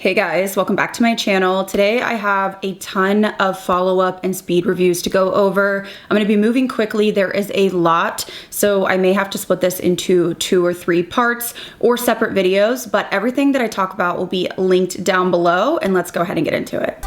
Hey guys, welcome back to my channel. Today I have a ton of follow-up and speed reviews to go over. I'm going to be moving quickly. There is a lot, so I may have to split this into 2 or 3 parts or separate videos, but everything that I talk about will be linked down below, and let's go ahead and get into it.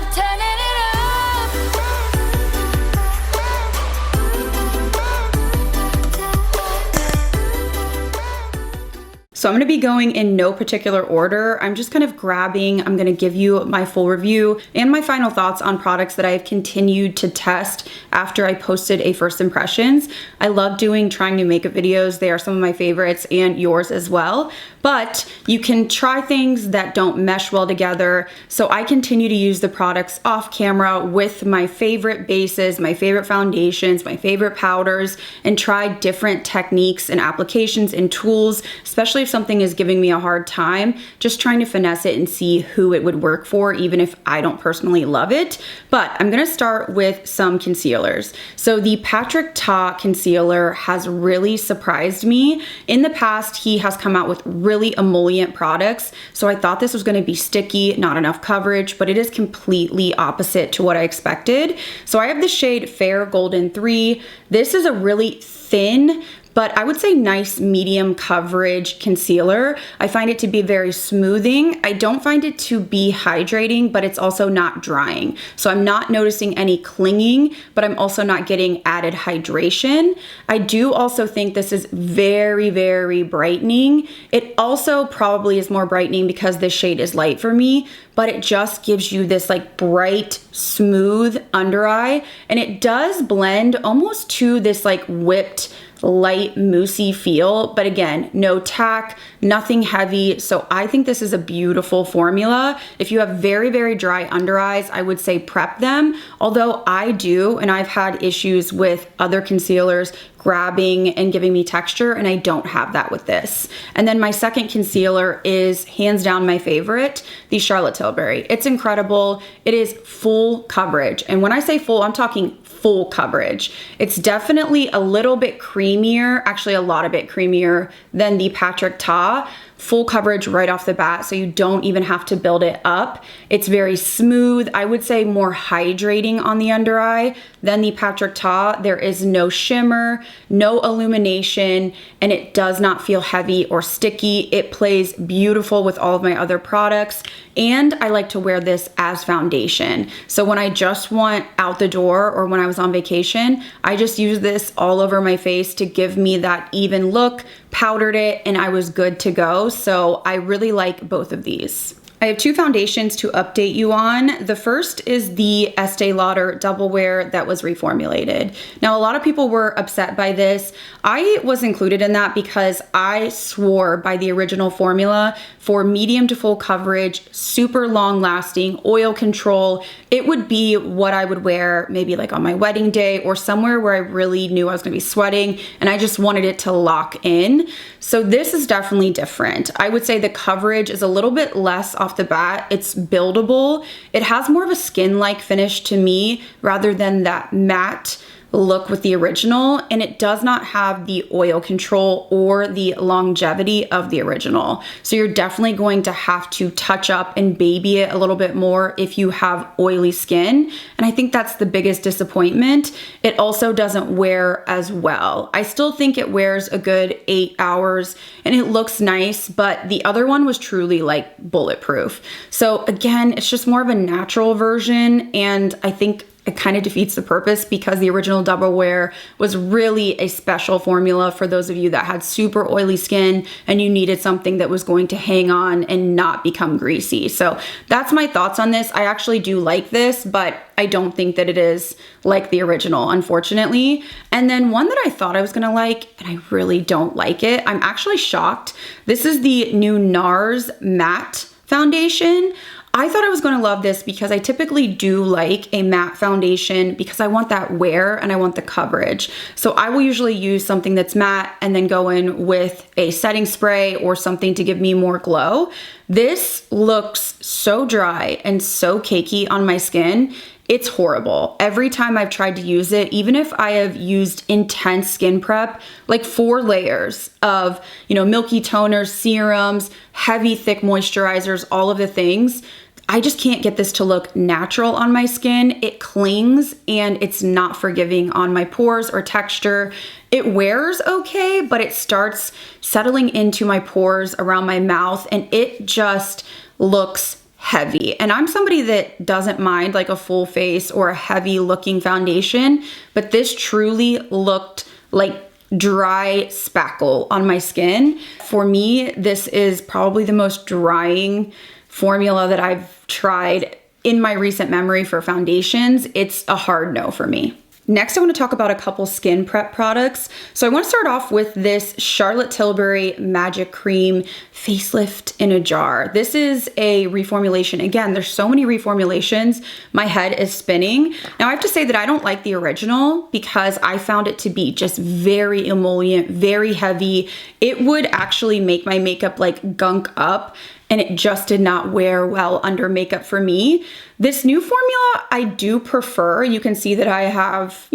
So I'm going to be going in no particular order. I'm just kind of grabbing, I'm going to give you my full review and my final thoughts on products that I've continued to test after I posted a first impressions. I love trying new makeup videos. They are some of my favorites and yours as well. But you can try things that don't mesh well together. So I continue to use the products off camera with my favorite bases, my favorite foundations, my favorite powders, and try different techniques and applications and tools, especially if something is giving me a hard time, just trying to finesse it and see who it would work for, even if I don't personally love it. But I'm gonna start with some concealers. So the Patrick Ta concealer has really surprised me. In the past, he has come out with really emollient products. So I thought this was gonna be sticky, not enough coverage, but it is completely opposite to what I expected. So I have the shade Fair Golden 3. This is a really thin, but I would say nice medium coverage concealer. I find it to be very smoothing. I don't find it to be hydrating, but it's also not drying. So I'm not noticing any clinging, but I'm also not getting added hydration. I do also think this is very, very brightening. It also probably is more brightening because this shade is light for me, but it just gives you this like bright, smooth under eye. And it does blend almost to this like whipped, light moussey feel, but again, no tack, nothing heavy. So I think this is a beautiful formula. If you have very, very dry under eyes, I would say prep them. Although I do, and I've had issues with other concealers grabbing and giving me texture, and I don't have that with this. And then my second concealer is hands down my favorite, the Charlotte Tilbury. It's incredible. It is full coverage. And when I say full, I'm talking full coverage. It's definitely a little bit creamier, actually a lot of bit creamier than the Patrick Ta. Full coverage right off the bat, so you don't even have to build it up. It's very smooth. I would say more hydrating on the under eye than the Patrick Ta. There is no shimmer, no illumination, and it does not feel heavy or sticky. It plays beautiful with all of my other products, and I like to wear this as foundation. So when I just want out the door or when I was on vacation, I just use this all over my face to give me that even look, powdered it, and I was good to go. So I really like both of these. I have 2 foundations to update you on. The first is the Estee Lauder Double Wear that was reformulated. Now, a lot of people were upset by this. I was included in that because I swore by the original formula for medium to full coverage, super long lasting, oil control. It would be what I would wear maybe like on my wedding day or somewhere where I really knew I was gonna be sweating and I just wanted it to lock in. So this is definitely different. I would say the coverage is a little bit less off the bat. It's buildable. It has more of a skin-like finish to me rather than that matte look with the original, and it does not have the oil control or the longevity of the original. So you're definitely going to have to touch up and baby it a little bit more if you have oily skin, and I think that's the biggest disappointment. It also doesn't wear as well. I still think it wears a good 8 hours and it looks nice, but the other one was truly like bulletproof. So again, it's just more of a natural version, and I think it kind of defeats the purpose because the original Double Wear was really a special formula for those of you that had super oily skin and you needed something that was going to hang on and not become greasy. So that's my thoughts on this. I actually do like this, but I don't think that it is like the original, unfortunately. And then one that I thought I was gonna like, and I really don't like it. I'm actually shocked. This is the new NARS Matte Foundation. I thought I was going to love this because I typically do like a matte foundation because I want that wear and I want the coverage. So I will usually use something that's matte and then go in with a setting spray or something to give me more glow. This looks so dry and so cakey on my skin. It's horrible. Every time I've tried to use it, even if I have used intense skin prep, like 4 layers of, milky toners, serums, heavy, thick moisturizers, all of the things, I just can't get this to look natural on my skin. It clings and it's not forgiving on my pores or texture. It wears okay, but it starts settling into my pores around my mouth and it just looks heavy. And I'm somebody that doesn't mind like a full face or a heavy looking foundation, but this truly looked like dry spackle on my skin. For me, this is probably the most drying formula that I've tried in my recent memory for foundations. It's a hard no for me. Next, I want to talk about a couple skin prep products. So I want to start off with this Charlotte Tilbury Magic Cream Facelift in a Jar. This is a reformulation. Again, there's so many reformulations. My head is spinning. Now I have to say that I don't like the original because I found it to be just very emollient, very heavy. It would actually make my makeup like gunk up, and it just did not wear well under makeup for me. This new formula I do prefer. You can see that I have,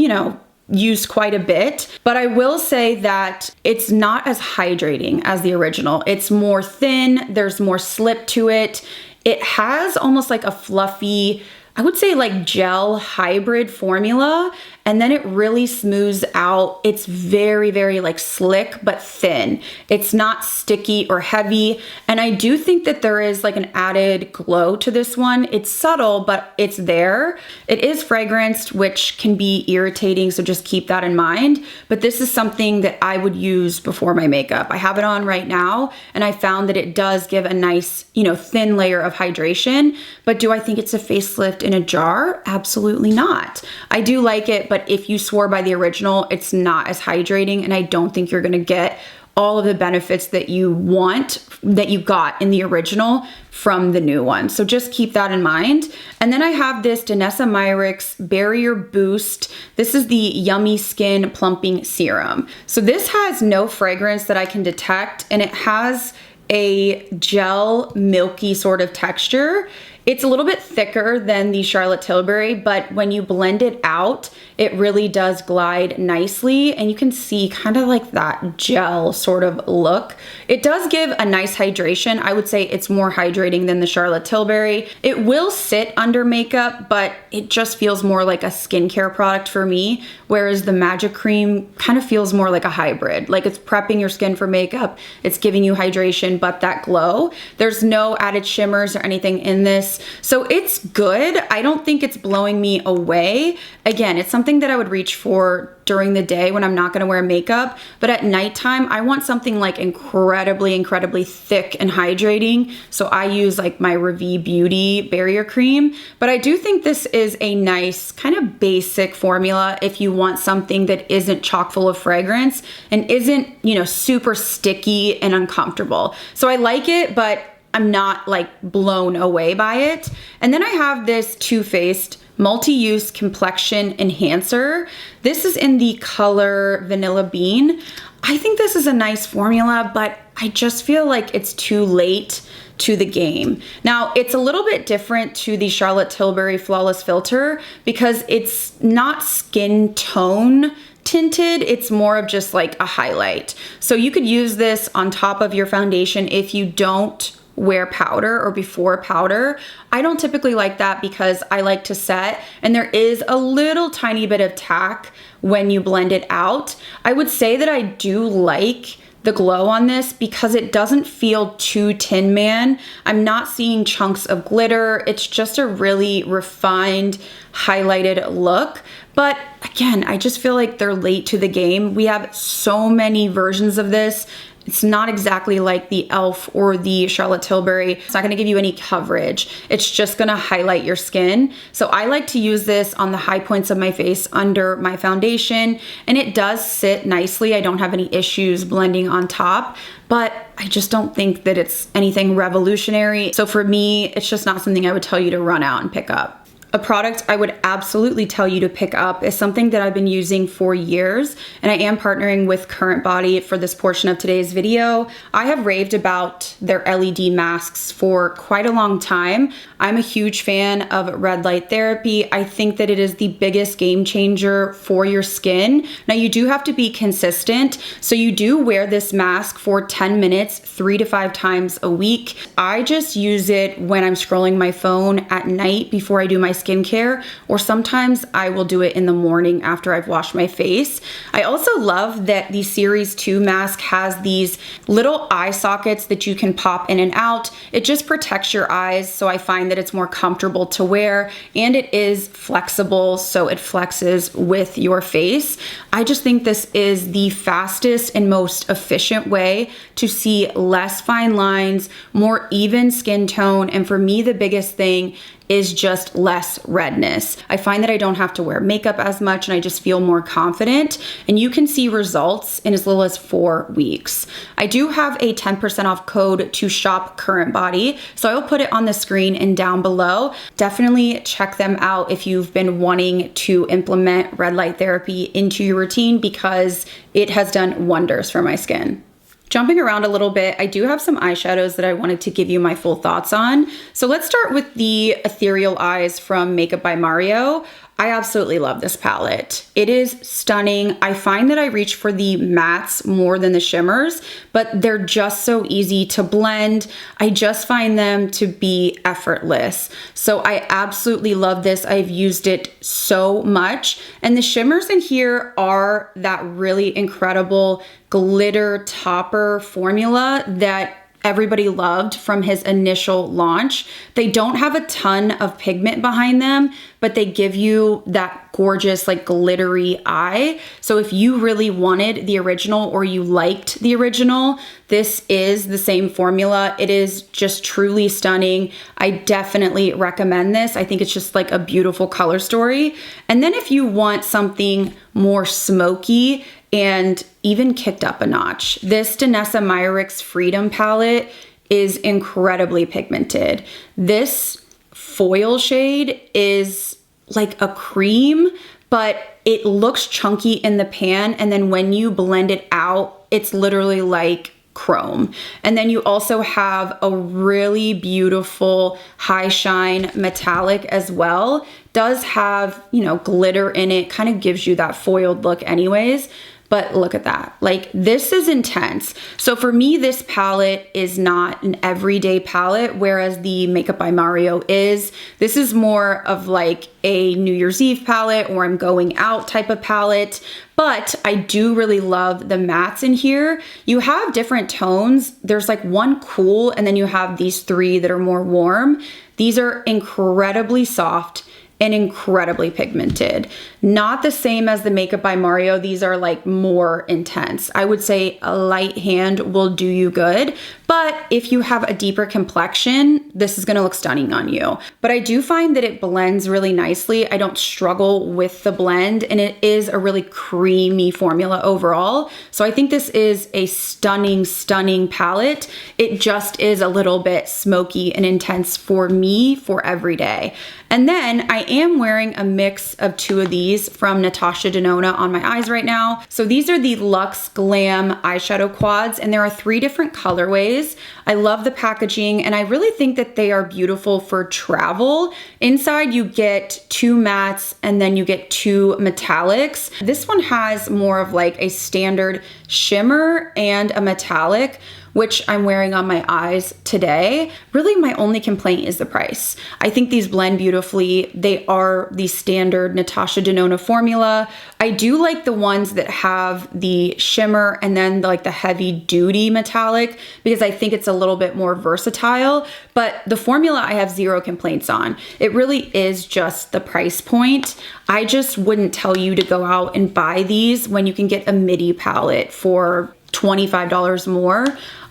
used quite a bit, but I will say that it's not as hydrating as the original. It's more thin, there's more slip to it. It has almost like a fluffy, I would say like gel hybrid formula, and then it really smooths out. It's very, very like slick, but thin. It's not sticky or heavy. And I do think that there is like an added glow to this one. It's subtle, but it's there. It is fragranced, which can be irritating, so just keep that in mind. But this is something that I would use before my makeup. I have it on right now, and I found that it does give a nice, thin layer of hydration. But do I think it's a facelift in a jar? Absolutely not. I do like it, but if you swore by the original, it's not as hydrating, and I don't think you're gonna get all of the benefits that you want, that you got in the original from the new one. So just keep that in mind. And then I have this Danessa Myricks Barrier Boost. This is the Yummy Skin Plumping Serum. So this has no fragrance that I can detect, and it has a gel milky sort of texture. It's a little bit thicker than the Charlotte Tilbury, but when you blend it out, it really does glide nicely, and you can see kind of like that gel sort of look. It does give a nice hydration. I would say it's more hydrating than the Charlotte Tilbury. It will sit under makeup, but it just feels more like a skincare product for me, whereas the Magic Cream kind of feels more like a hybrid. Like it's prepping your skin for makeup, it's giving you hydration, but that glow. There's no added shimmers or anything in this. So it's good. I don't think it's blowing me away. Again, it's something that I would reach for during the day when I'm not gonna wear makeup, but at nighttime, I want something like incredibly, incredibly thick and hydrating. So I use like my Revi Beauty Barrier Cream, but I do think this is a nice kind of basic formula if you want something that isn't chock full of fragrance and isn't, super sticky and uncomfortable. So I like it, but I'm not like blown away by it. And then I have this Too Faced Multi-Use Complexion Enhancer. This is in the color Vanilla Bean. I think this is a nice formula, but I just feel like it's too late to the game. Now, it's a little bit different to the Charlotte Tilbury Flawless Filter because it's not skin tone tinted, it's more of just like a highlight. So you could use this on top of your foundation if you don't wear powder or before powder. I don't typically like that because I like to set, and there is a little tiny bit of tack when you blend it out. I would say that I do like the glow on this because it doesn't feel too Tin Man. I'm not seeing chunks of glitter. It's just a really refined, highlighted look. But again, I just feel like they're late to the game. We have so many versions of this. It's not exactly like the e.l.f. or the Charlotte Tilbury. It's not gonna give you any coverage. It's just gonna highlight your skin. So I like to use this on the high points of my face under my foundation, and it does sit nicely. I don't have any issues blending on top, but I just don't think that it's anything revolutionary. So for me, it's just not something I would tell you to run out and pick up. A product I would absolutely tell you to pick up is something that I've been using for years, and I am partnering with Current Body for this portion of today's video. I have raved about their LED masks for quite a long time. I'm a huge fan of red light therapy. I think that it is the biggest game changer for your skin. Now, you do have to be consistent, so you do wear this mask for 10 minutes, 3 to 5 times a week. I just use it when I'm scrolling my phone at night before I do my skincare, or sometimes I will do it in the morning after I've washed my face. I also love that the Series 2 mask has these little eye sockets that you can pop in and out. It just protects your eyes, so I find that it's more comfortable to wear, and it is flexible, so it flexes with your face. I just think this is the fastest and most efficient way to see less fine lines, more even skin tone, and for me, the biggest thing is just less redness. I find that I don't have to wear makeup as much and I just feel more confident, and you can see results in as little as 4 weeks. I do have a 10% off code to shop Current Body, so I will put it on the screen and down below. Definitely check them out if you've been wanting to implement red light therapy into your routine, because it has done wonders for my skin. Jumping around a little bit, I do have some eyeshadows that I wanted to give you my full thoughts on. So let's start with the Ethereal Eyes from Makeup by Mario. I absolutely love this palette. It is stunning. I find that I reach for the mattes more than the shimmers, but they're just so easy to blend. I just find them to be effortless. So I absolutely love this. I've used it so much. And the shimmers in here are that really incredible glitter topper formula that everybody loved from his initial launch. They don't have a ton of pigment behind them, but they give you that gorgeous, like, glittery eye. So if you really wanted the original or you liked the original, this is the same formula. It is just truly stunning. I definitely recommend this. I think it's just like a beautiful color story. And then if you want something more smoky and even kicked up a notch, this Danessa Myricks Freedom palette is incredibly pigmented. This foil shade is like a cream, but it looks chunky in the pan, and then when you blend it out, it's literally like chrome. And then you also have a really beautiful high shine metallic as well. Does have, you know, glitter in it, kind of gives you that foiled look anyways. But look at that, like, this is intense. So for me, this palette is not an everyday palette, whereas the Makeup by Mario is. This is more of like a New Year's Eve palette, or I'm going out type of palette. But I do really love the mattes in here. You have different tones. There's like one cool, and then you have these 3 that are more warm. These are incredibly soft and incredibly pigmented. Not the same as the Makeup by Mario. These are like more intense. I would say a light hand will do you good, but if you have a deeper complexion, this is gonna look stunning on you. But I do find that it blends really nicely. I don't struggle with the blend, and it is a really creamy formula overall. So I think this is a stunning, stunning palette. It just is a little bit smoky and intense for me for every day. And then I am wearing a mix of 2 of these from Natasha Denona on my eyes right now. So these are the Luxe Glam eyeshadow quads, and there are 3 different colorways. I love the packaging, and I really think that they are beautiful for travel. Inside you get 2 mattes, and then you get 2 metallics. This one has more of like a standard shimmer and a metallic, which I'm wearing on my eyes today. Really, my only complaint is the price. I think these blend beautifully. They are the standard Natasha Denona formula. I do like the ones that have the shimmer and then like the heavy duty metallic, because I think it's a little bit more versatile, but the formula I have 0 complaints on. It really is just the price point. I just wouldn't tell you to go out and buy these when you can get a midi palette for $25 more.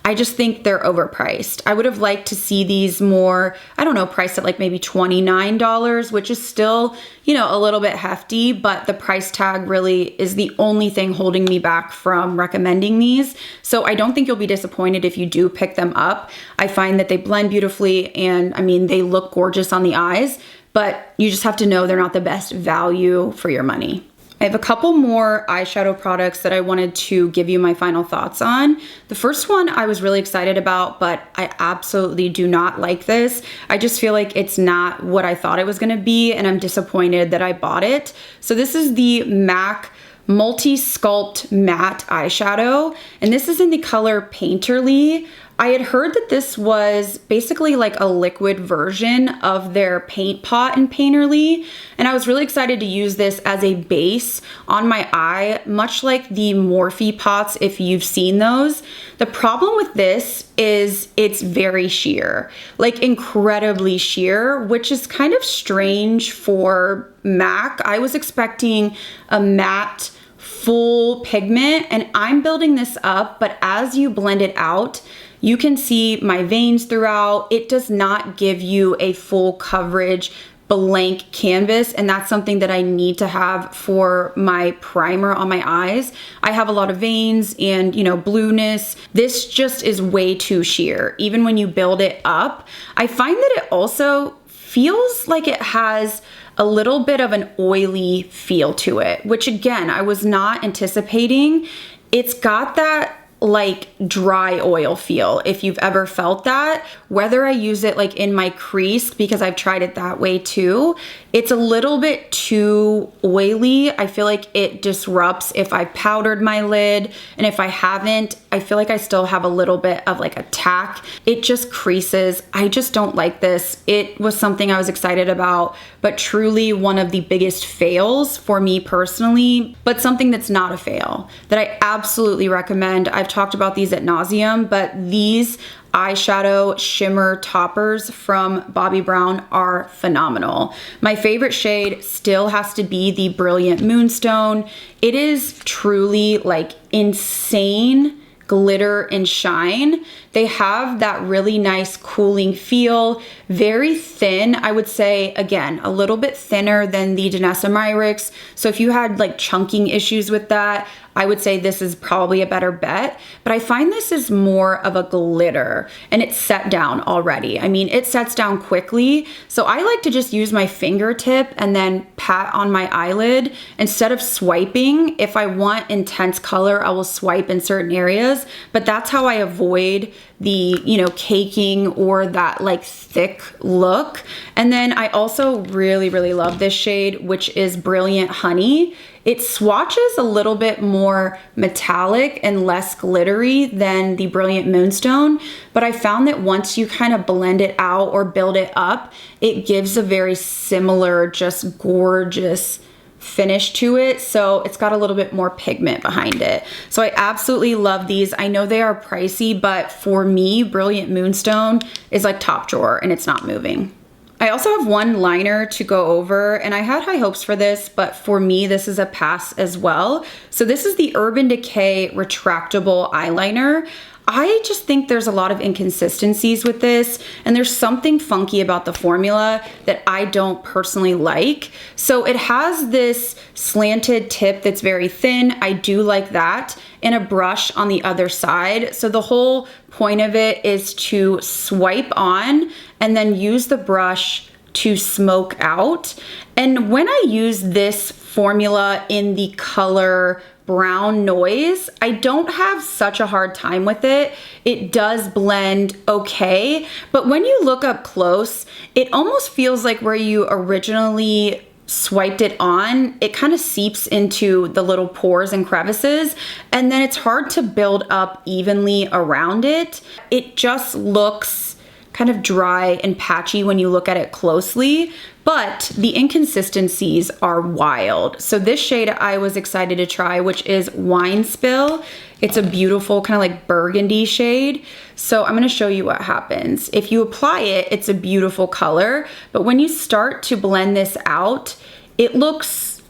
I just think they're overpriced. I would have liked to see these more, I don't know, priced at like maybe $29, which is still, you know, a little bit hefty, but the price tag really is the only thing holding me back from recommending these. So I don't think you'll be disappointed if you do pick them up. I find that they blend beautifully, and I mean, they look gorgeous on the eyes, but you just have to know they're not the best value for your money. I have a couple more eyeshadow products that I wanted to give you my final thoughts on. The first one I was really excited about, but I absolutely do not like this. I just feel like it's not what I thought it was gonna be, and I'm disappointed that I bought it. So this is the MAC Multi-Sculpt Matte Eyeshadow, and this is in the color Painterly. I had heard that this was basically like a liquid version of their paint pot in Painterly, and I was really excited to use this as a base on my eye, much like the Morphe pots if you've seen those. The problem with this is it's very sheer, like incredibly sheer, which is kind of strange for MAC. I was expecting a matte full pigment, and I'm building this up, but as you blend it out, you can see my veins throughout. It does not give you a full coverage blank canvas, and that's something that I need to have for my primer on my eyes. I have a lot of veins and, you know, blueness. This just is way too sheer. Even when you build it up, I find that it also feels like it has a little bit of an oily feel to it, which again, I was not anticipating. It's got that like dry oil feel, if you've ever felt that, whether I use it like in my crease, because I've tried it that way too. It's a little bit too oily. I feel like it disrupts if I powdered my lid, and if I haven't, I feel like I still have a little bit of like a tack. It just creases. I just don't like this. It was something I was excited about, but truly one of the biggest fails for me personally, but something that's not a fail that I absolutely recommend. I've talked about these ad nauseum, but these eyeshadow shimmer toppers from Bobbi Brown are phenomenal. My favorite shade still has to be the Brilliant Moonstone. It is truly like insane glitter and shine. They have that really nice cooling feel, very thin. I would say, again, a little bit thinner than the Danessa Myricks. So if you had like chunking issues with that, I would say this is probably a better bet, but I find this is more of a glitter, and it's set down already. I mean, it sets down quickly. So I like to just use my fingertip and then pat on my eyelid instead of swiping. If I want intense color, I will swipe in certain areas, but that's how I avoid the, you know, caking or that like thick look. And then I also really, really love this shade, which is Brilliant Honey. It swatches a little bit more metallic and less glittery than the Brilliant Moonstone, but I found that once you kind of blend it out or build it up, it gives a very similar, just gorgeous finish to it. So it's got a little bit more pigment behind it. So I absolutely love these. I know they are pricey, but for me, Brilliant Moonstone is like top drawer, and it's not moving. I also have one liner to go over, and I had high hopes for this, but for me, this is a pass as well. So this is the Urban Decay Retractable Eyeliner. I just think there's a lot of inconsistencies with this, and there's something funky about the formula that I don't personally like. So it has this slanted tip that's very thin. I do like that, and a brush on the other side. So the whole point of it is to swipe on and then use the brush to smoke out. And when I use this formula in the color Brown Noise, I don't have such a hard time with it. It does blend okay, but when you look up close, it almost feels like where you originally swiped it on, it kind of seeps into the little pores and crevices, and then it's hard to build up evenly around it. It just looks kind of dry and patchy when you look at it closely, but the inconsistencies are wild. So this shade I was excited to try, which is Wine Spill. It's a beautiful kind of like burgundy shade. So I'm gonna show you what happens. If you apply it, it's a beautiful color, but when you start to blend this out, it looks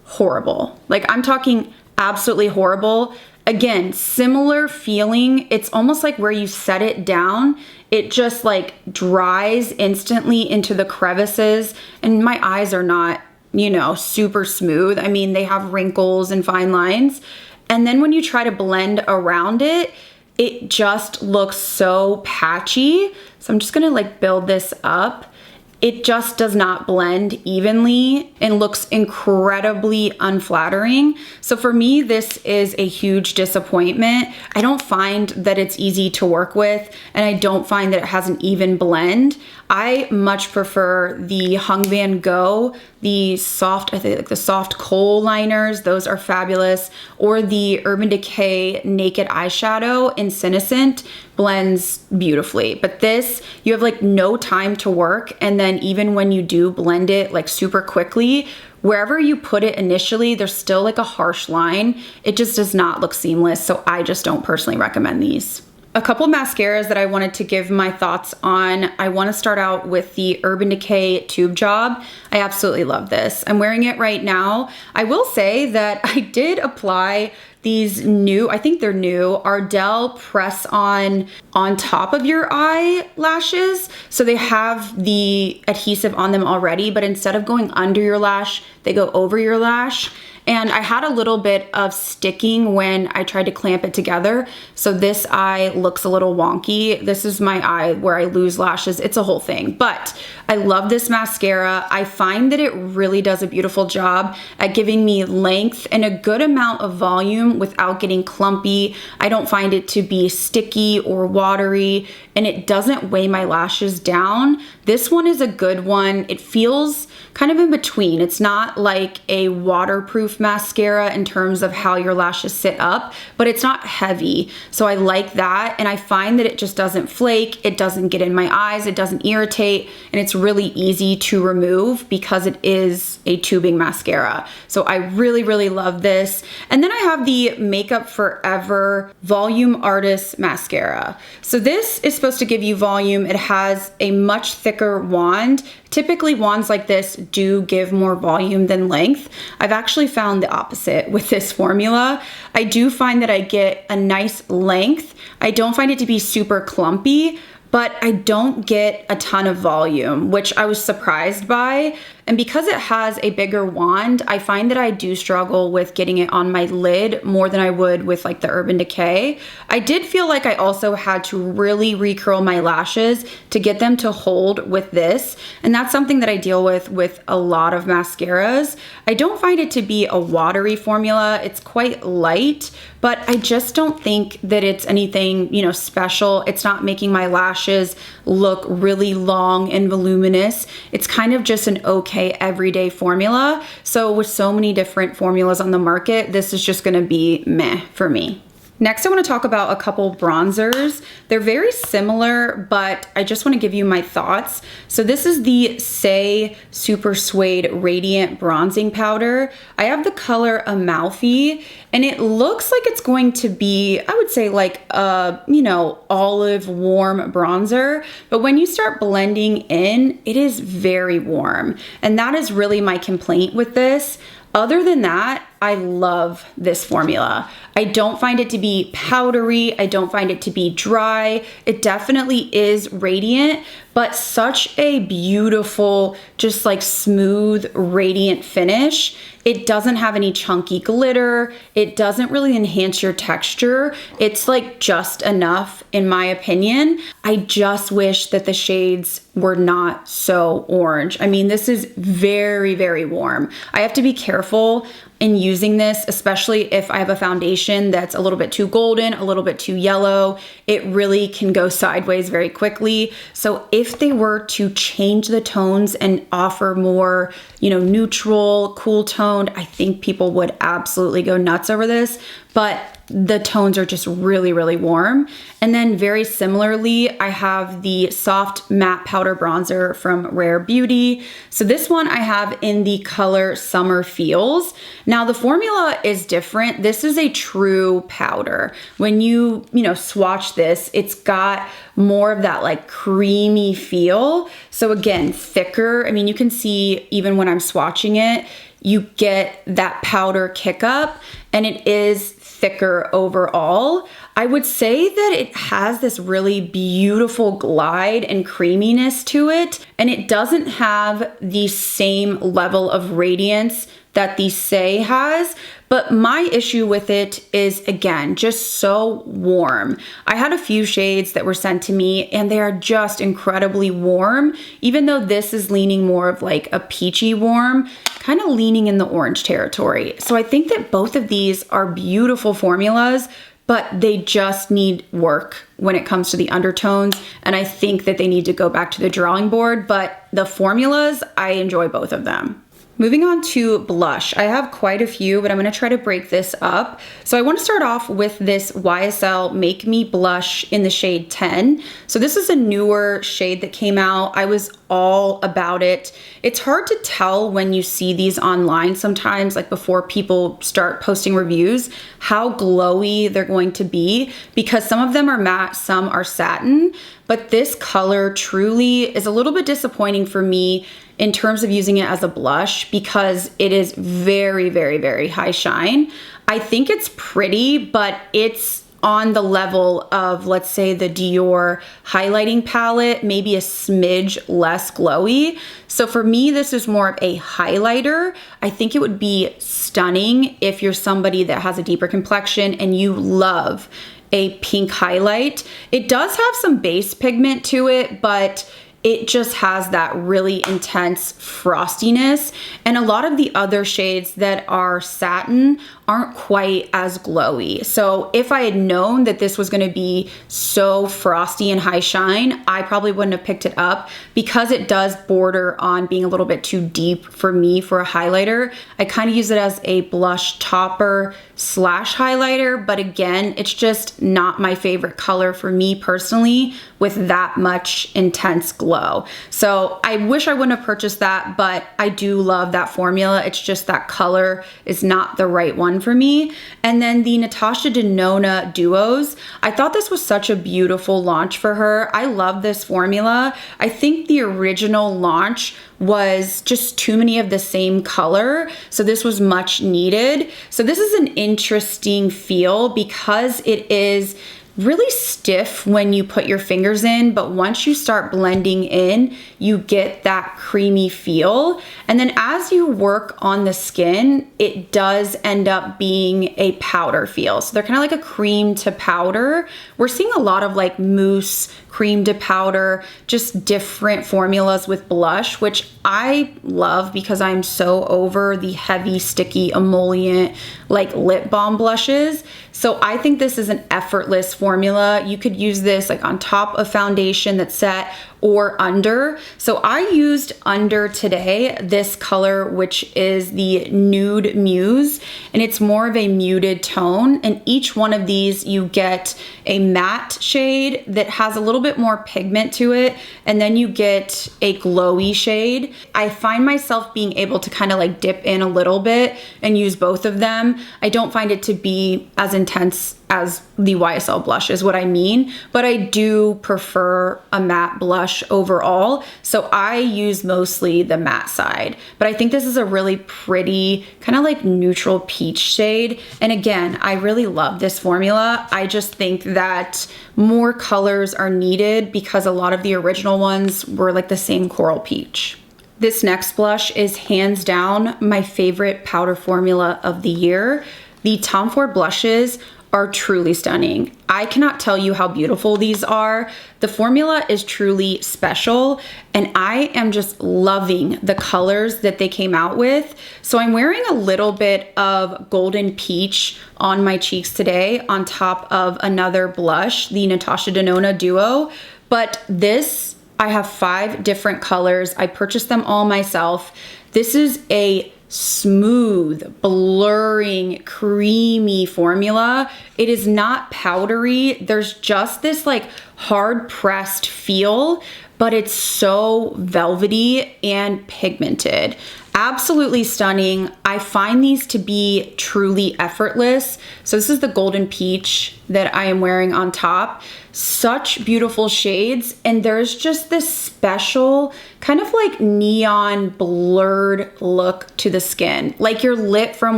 horrible. Like, I'm talking absolutely horrible. Again, similar feeling. It's almost like where you set it down, it just like dries instantly into the crevices. And my eyes are not, you know, super smooth. I mean, they have wrinkles and fine lines. And then when you try to blend around it, it just looks so patchy. So I'm just gonna like build this up. It just does not blend evenly and looks incredibly unflattering. So for me, this is a huge disappointment. I don't find that it's easy to work with, and I don't find that it has an even blend. I much prefer the Hung Van Go, the soft, I think like the soft kohl liners, those are fabulous, or the Urban Decay Naked Eyeshadow in Senescent blends beautifully. But this, you have like no time to work, and then even when you do blend it like super quickly, wherever you put it initially, there's still like a harsh line. It just does not look seamless, so I just don't personally recommend these. A couple mascaras that I wanted to give my thoughts on. I want to start out with the Urban Decay Tube Job. I absolutely love this. I'm wearing it right now. I will say that I did apply these new, I think they're new, Ardell press on top of your eyelashes. So they have the adhesive on them already, but instead of going under your lash, they go over your lash. And I had a little bit of sticking when I tried to clamp it together. So this eye looks a little wonky. This is my eye where I lose lashes. It's a whole thing, but I love this mascara. I find that it really does a beautiful job at giving me length and a good amount of volume without getting clumpy. I don't find it to be sticky or watery, and it doesn't weigh my lashes down. This one is a good one. It feels kind of in between. It's not like a waterproof mascara in terms of how your lashes sit up, but it's not heavy. So I like that. And I find that it just doesn't flake. It doesn't get in my eyes. It doesn't irritate. And it's really easy to remove because it is a tubing mascara. So I really, really love this. And then I have the Makeup Forever Volume Artist Mascara. So this is supposed to give you volume. It has a much thicker wand. Typically wands like this do give more volume than length. I've actually found the opposite with this formula. I do find that I get a nice length. I don't find it to be super clumpy, but I don't get a ton of volume, which I was surprised by. And because it has a bigger wand, I find that I do struggle with getting it on my lid more than I would with like the Urban Decay. I did feel like I also had to really recurl my lashes to get them to hold with this. And that's something that I deal with a lot of mascaras. I don't find it to be a watery formula. It's quite light, but I just don't think that it's anything, you know, special. It's not making my lashes look really long and voluminous. It's kind of just an okay everyday formula. So with so many different formulas on the market, this is just gonna be meh for me. Next, I want to talk about a couple bronzers. They're very similar, but I just want to give you my thoughts. So this is the Say Super Suede Radiant Bronzing Powder. I have the color Amalfi, and it looks like it's going to be, I would say like a, you know, olive warm bronzer. But when you start blending in, it is very warm. And that is really my complaint with this. Other than that, I love this formula. I don't find it to be powdery. I don't find it to be dry. It definitely is radiant, but such a beautiful, just like smooth, radiant finish. It doesn't have any chunky glitter. It doesn't really enhance your texture. It's like just enough, in my opinion. I just wish that the shades were not so orange. I mean, this is very, very warm. I have to be careful in using this, especially if I have a foundation that's a little bit too golden, a little bit too yellow. It really can go sideways very quickly. So if they were to change the tones and offer more, you know, neutral, cool toned, I think people would absolutely go nuts over this. But the tones are just really, really warm. And then very similarly, I have the Soft Matte Powder Bronzer from Rare Beauty. So this one I have in the color Summer Feels. Now the formula is different. This is a true powder. When you swatch this, it's got more of that like creamy feel. So again, thicker. I mean, you can see even when I'm swatching it, you get that powder kick up, and it is thicker overall. I would say that it has this really beautiful glide and creaminess to it, and it doesn't have the same level of radiance that the Say has, but my issue with it is, again, just so warm. I had a few shades that were sent to me and they are just incredibly warm, even though this is leaning more of like a peachy warm, kind of leaning in the orange territory. So I think that both of these are beautiful formulas, but they just need work when it comes to the undertones. And I think that they need to go back to the drawing board, but the formulas, I enjoy both of them. Moving on to blush. I have quite a few, but I'm gonna try to break this up. So I wanna start off with this YSL Make Me Blush in the shade 10. So this is a newer shade that came out. I was all about it. It's hard to tell when you see these online sometimes, like before people start posting reviews, how glowy they're going to be, because some of them are matte, some are satin, but this color truly is a little bit disappointing for me in terms of using it as a blush, because it is very, very, very high shine. I think it's pretty, but it's on the level of, let's say, the Dior highlighting palette, maybe a smidge less glowy. So for me, this is more of a highlighter. I think it would be stunning if you're somebody that has a deeper complexion and you love a pink highlight. It does have some base pigment to it, but it just has that really intense frostiness. And a lot of the other shades that are satin aren't quite as glowy. So if I had known that this was gonna be so frosty and high shine, I probably wouldn't have picked it up, because it does border on being a little bit too deep for me for a highlighter. I kind of use it as a blush topper slash highlighter, but again, it's just not my favorite color for me personally with that much intense glow. So I wish I wouldn't have purchased that, but I do love that formula. It's just that color is not the right one for me. And then the Natasha Denona Duos. I thought this was such a beautiful launch for her. I love this formula. I think the original launch was just too many of the same color, so this was much needed. So this is an interesting feel because it is really stiff when you put your fingers in, but once you start blending in, you get that creamy feel. And then as you work on the skin, it does end up being a powder feel. So they're kind of like a cream to powder. We're seeing a lot of like mousse, cream to powder, just different formulas with blush, which I love because I'm so over the heavy, sticky, emollient, like lip balm blushes. So I think this is an effortless formula. You could use this like on top of foundation that's set or under. So I used under today this color, which is the Nude Muse, and it's more of a muted tone. And each one of these, you get a matte shade that has a little bit more pigment to it, and then you get a glowy shade. I find myself being able to kind of like dip in a little bit and use both of them. I don't find it to be as intense as the YSL blush is what I mean, but I do prefer a matte blush overall. So I use mostly the matte side, but I think this is a really pretty kind of like neutral peach shade. And again, I really love this formula. I just think that more colors are needed because a lot of the original ones were like the same coral peach. This next blush is hands down my favorite powder formula of the year. The Tom Ford blushes are truly stunning. I cannot tell you how beautiful these are. The formula is truly special, and I am just loving the colors that they came out with. So I'm wearing a little bit of golden peach on my cheeks today on top of another blush, the Natasha Denona Duo. But this, I have 5 different colors. I purchased them all myself. This is a smooth, blurring, creamy formula. It is not powdery. There's just this like hard pressed feel, but it's so velvety and pigmented. Absolutely stunning. I find these to be truly effortless. So this is the Golden Peach that I am wearing on top. Such beautiful shades, and there's just this special kind of like neon blurred look to the skin, like you're lit from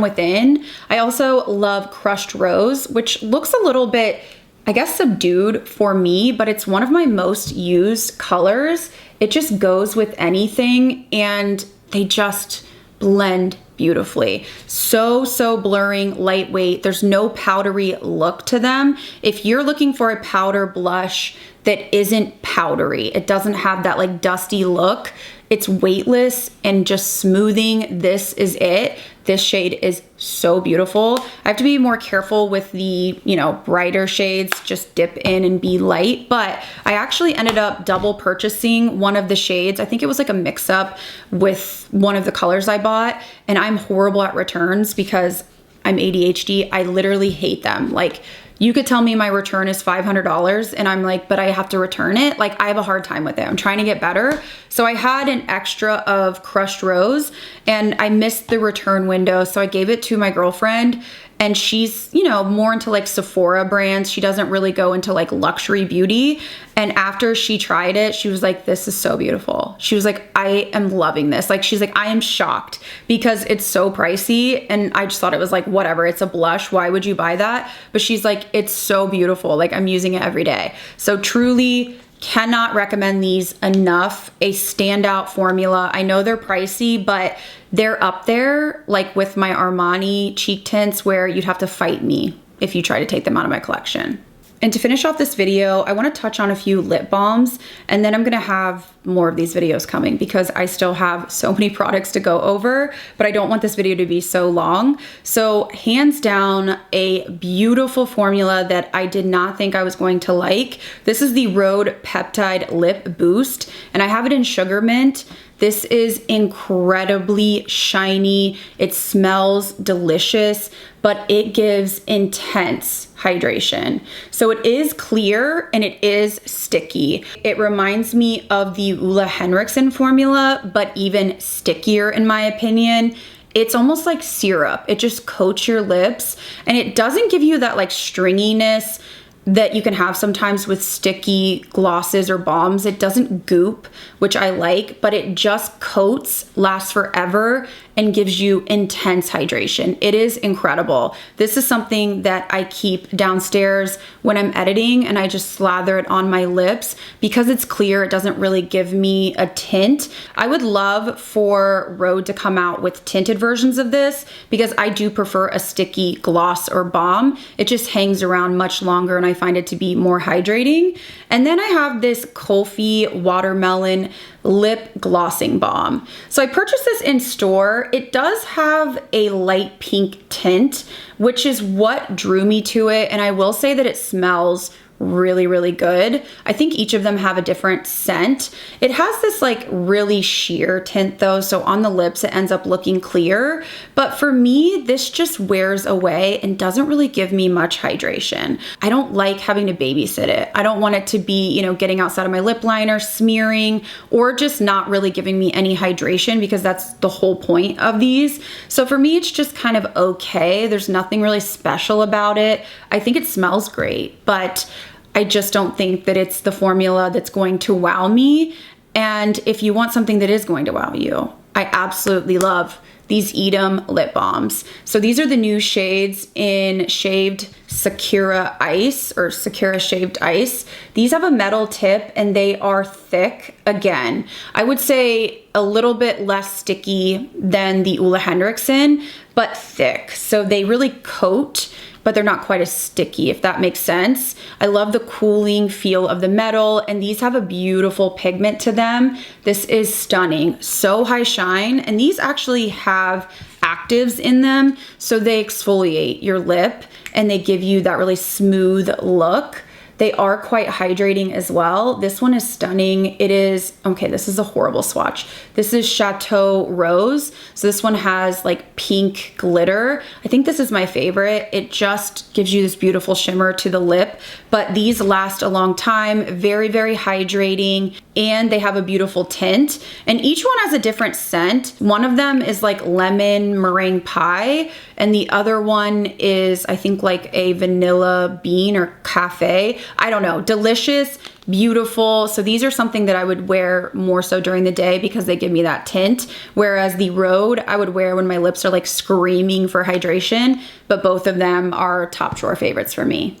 within. I also love Crushed Rose, which looks a little bit, I guess, subdued for me, but it's one of my most used colors. It just goes with anything, and they just blend beautifully. So blurring, lightweight. There's no powdery look to them. If you're looking for a powder blush that isn't powdery, it doesn't have that like dusty look, it's weightless and just smoothing, this is it. This shade is so beautiful. I have to be more careful with the, you know, brighter shades, just dip in and be light, but I actually ended up double purchasing one of the shades. I think it was like a mix up with one of the colors I bought, and I'm horrible at returns because I'm ADHD. I literally hate them. Like, you could tell me my return is $500 and I'm like, but I have to return it. Like, I have a hard time with it. I'm trying to get better. So I had an extra of Crushed Rose and I missed the return window. So I gave it to my girlfriend, and she's, you know, more into like Sephora brands. She doesn't really go into like luxury beauty. And after she tried it, she was like, this is so beautiful. She was like, I am loving this. Like, she's like, I am shocked because it's so pricey. And I just thought it was like, whatever, it's a blush. Why would you buy that? But she's like, it's so beautiful. Like, I'm using it every day. So truly cannot recommend these enough. A standout formula. I know they're pricey, but they're up there like with my Armani cheek tints where you'd have to fight me if you try to take them out of my collection. And to finish off this video, I want to touch on a few lip balms, and then I'm going to have more of these videos coming because I still have so many products to go over, but I don't want this video to be so long. So hands down, a beautiful formula that I did not think I was going to like. This is the Rhode Peptide Lip Boost, and I have it in Sugar Mint. This is incredibly shiny. It smells delicious, but it gives intense hydration. So it is clear and it is sticky. It reminds me of the Ulla Henriksen formula, but even stickier in my opinion. It's almost like syrup. It just coats your lips, and it doesn't give you that like stringiness that you can have sometimes with sticky glosses or balms. It doesn't goop, which I like, but it just coats, lasts forever, and gives you intense hydration. It is incredible. This is something that I keep downstairs when I'm editing, and I just slather it on my lips because it's clear. It doesn't really give me a tint. I would love for Rhode to come out with tinted versions of this because I do prefer a sticky gloss or balm. It just hangs around much longer and I find it to be more hydrating. And then I have this Colfi Watermelon Lip Glossing Balm. So I purchased this in store. It does have a light pink tint, which is what drew me to it. And I will say that it smells really good. I think each of them have a different scent. It has this like really sheer tint though, so on the lips it ends up looking clear, but for me this just wears away and doesn't really give me much hydration. I don't like having to babysit it. I don't want it to be, you know, getting outside of my lip liner, smearing, or just not really giving me any hydration because that's the whole point of these. So for me it's just kind of okay. There's nothing really special about it. I think it smells great, but I just don't think that it's the formula that's going to wow me. And if you want something that is going to wow you, I absolutely love these Edam lip balms. So these are the new shades in Shaved Sakura Ice or Sakura Shaved Ice. These have a metal tip and they are thick. Again, I would say a little bit less sticky than the Ulla Henriksen, but thick. So they really coat, but they're not quite as sticky, if that makes sense. I love the cooling feel of the metal, and these have a beautiful pigment to them. This is stunning, so high shine, and these actually have actives in them, so they exfoliate your lip, and they give you that really smooth look. They are quite hydrating as well. This one is stunning. It is, okay, this is a horrible swatch. This is Chateau Rose. So this one has like pink glitter. I think this is my favorite. It just gives you this beautiful shimmer to the lip, but these last a long time. Very hydrating. and they have a beautiful tint. And each one has a different scent. One of them is like lemon meringue pie, and the other one is, I think, like a vanilla bean or cafe. I don't know. Delicious, beautiful. So these are something that I would wear more so during the day because they give me that tint. Whereas the Rhode I would wear when my lips are like screaming for hydration, but both of them are top drawer favorites for me.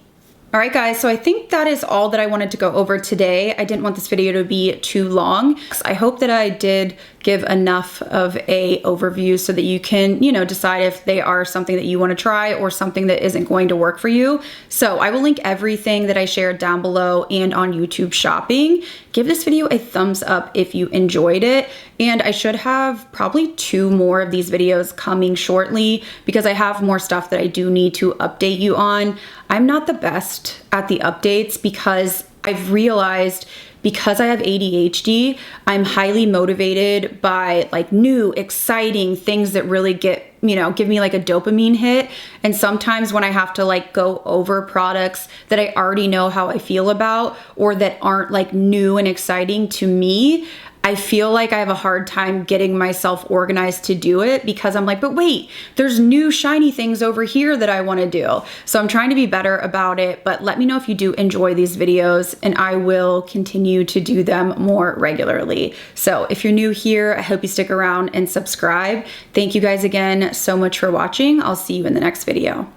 All right, guys, so I think that is all that I wanted to go over today. I didn't want this video to be too long. I hope that I did give enough of a overview so that you can, you know, decide if they are something that you want to try or something that isn't going to work for you. So I will link everything that I shared down below and on YouTube Shopping. Give this video a thumbs up if you enjoyed it. And I should have probably 2 more of these videos coming shortly because I have more stuff that I do need to update you on. I'm not the best at the updates because I've realized because I have ADHD, I'm highly motivated by like new, exciting things that really get, you know, give me like a dopamine hit. And sometimes when I have to like go over products that I already know how I feel about or that aren't like new and exciting to me, I feel like I have a hard time getting myself organized to do it because I'm like, but wait, there's new shiny things over here that I want to do. So I'm trying to be better about it, but let me know if you do enjoy these videos and I will continue to do them more regularly. So if you're new here, I hope you stick around and subscribe. Thank you guys again so much for watching. I'll see you in the next video.